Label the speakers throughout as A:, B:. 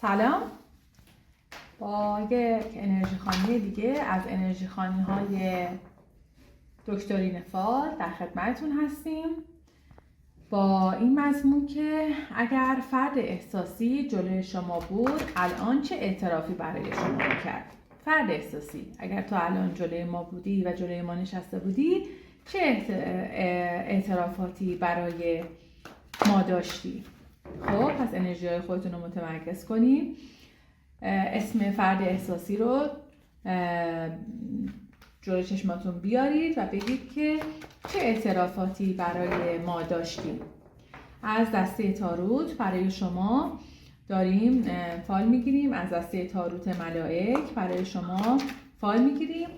A: سلام، با یک انرژی خوانی دیگه از انرژی خوانی های دکترین فال در خدمتتون هستیم با این مضمون که اگر فرد احساسی جلوی شما بود الان چه اعترافی برای شما میکرد؟ فرد احساسی اگر تو الان جلوی ما بودی و جلوی ما نشسته بودی چه اعترافاتی برای ما داشتی؟ خب پس انرژی های خودتون رو متمرکز کنیم. اسم فرد احساسی رو جلوی چشماتون بیارید و بگید که چه اعترافاتی برای ما داشتیم. از دسته تاروت برای شما داریم فال میگیریم، از دسته تاروت ملائک برای شما فال میگیریم،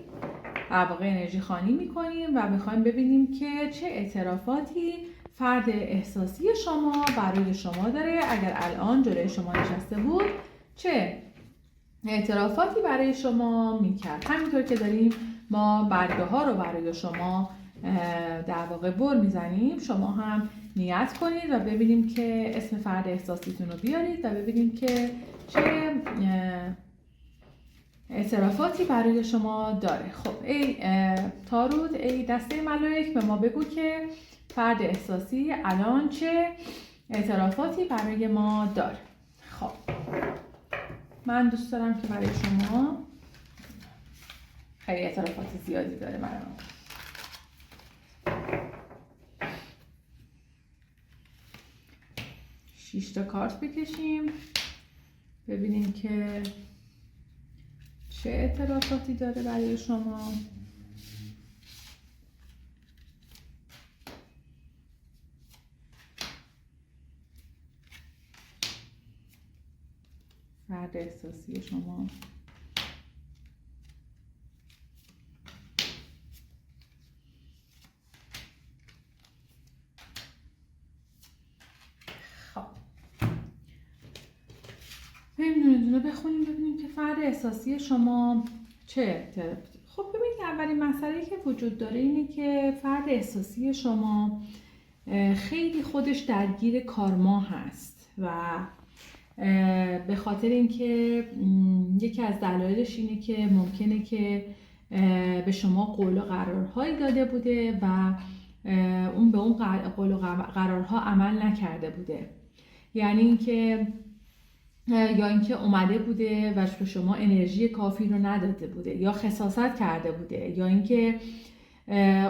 A: در واقع انرژی خوانی میکنیم و میخوایم ببینیم که چه اعترافاتی فرد احساسی شما برای شما داره. اگر الان جلوی شما نشسته بود چه اعترافاتی برای شما میکرد؟ همینطور که داریم ما برگه ها رو برای شما در واقع بر میزنیم، شما هم نیت کنید و ببینیم که اسم فرد احساسیتون رو بیارید و ببینیم که چه اعترافاتی برای شما داره. خب ای تاروت، ای دسته ملائک، به ما بگو که فرد احساسی الان چه اعترافاتی برای ما داره. خب من دوست دارم که برای شما خیلی اعترافات زیادی داره برای ما. 6 تا کارت بکشیم ببینیم که چه اعترافاتی داره برای شما. فرد احساسی شما دونه بخونیم ببینیم که فرد احساسی شما چه اعترافاتی. خب ببینید اولین مسئله که وجود داره اینه که فرد احساسی شما خیلی خودش درگیر کارما هست و به خاطر اینکه یکی از دلایلش اینه که ممکنه که به شما قول و قرارهایی داده بوده و اون به اون قول و قرارها عمل نکرده بوده. یعنی اینکه یا اینکه اومده بوده و به شما انرژی کافی رو نداده بوده، یا خساست کرده بوده، یا اینکه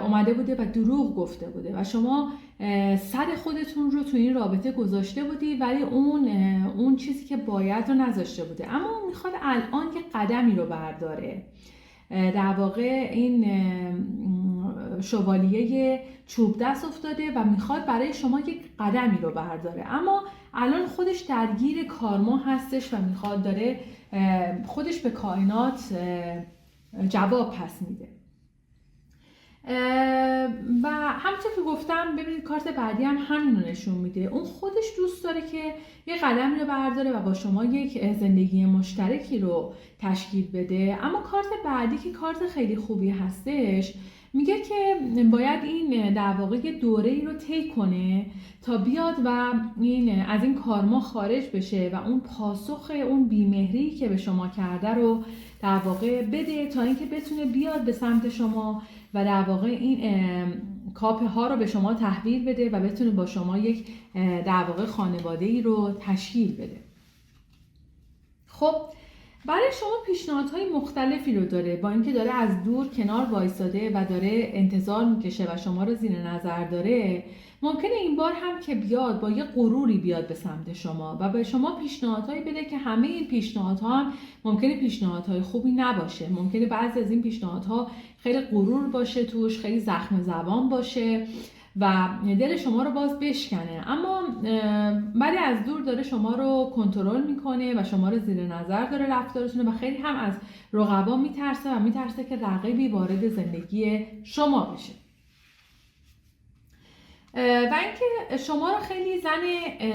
A: اومده بوده و دروغ گفته بوده و شما سر خودتون رو تو این رابطه گذاشته بودی ولی اون چیزی که باید رو نذاشته بوده، اما اون میخواد الان یه قدمی رو برداره. در واقع این شوالیه چوب دست افتاده و میخواد برای شما یک قدمی رو برداره، اما الان خودش درگیر کارما هستش و میخواد داره خودش به کائنات جواب پس میده. و همونطور که گفتم ببینید کارت بعدی هم همین رو نشون میده. اون خودش دوست داره که یه قدمی رو برداره و با شما یک زندگی مشترکی رو تشکیل بده، اما کارت بعدی که کارت خیلی خوبی هستش میگه که باید این در واقع یه دوره‌ای رو طی کنه تا بیاد و از این کارما خارج بشه و اون پاسخ اون بیمهری که به شما کرده رو در واقع بده تا اینکه بتونه بیاد به سمت شما و در واقع این کاپه ها رو به شما تحویل بده و بتونه با شما یک در واقع خانواده‌ای رو تشکیل بده. خب برای شما پیشنهادهای مختلفی رو داره، با اینکه داره از دور کنار وایساده و داره انتظار میکشه و شما رو زیر نظر داره، ممکنه این بار هم که بیاد با یه غروری بیاد به سمت شما و به شما پیشنهادهایی بده که همه این پیشنهادها هم ممکنه پیشنهادهای خوبی نباشه. ممکنه بعضی از این پیشنهادها خیلی غرور باشه توش، خیلی زخم زبان باشه و دل شما رو باز بشکنه، اما ولی از دور داره شما رو کنترل میکنه و شما رو زیر نظر داره رفتارتونه و خیلی هم از رقبا میترسه و میترسه که رقیبی وارد زندگی شما بشه. و اینکه شما رو خیلی زن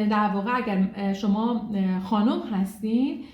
A: در واقع اگر شما خانم هستین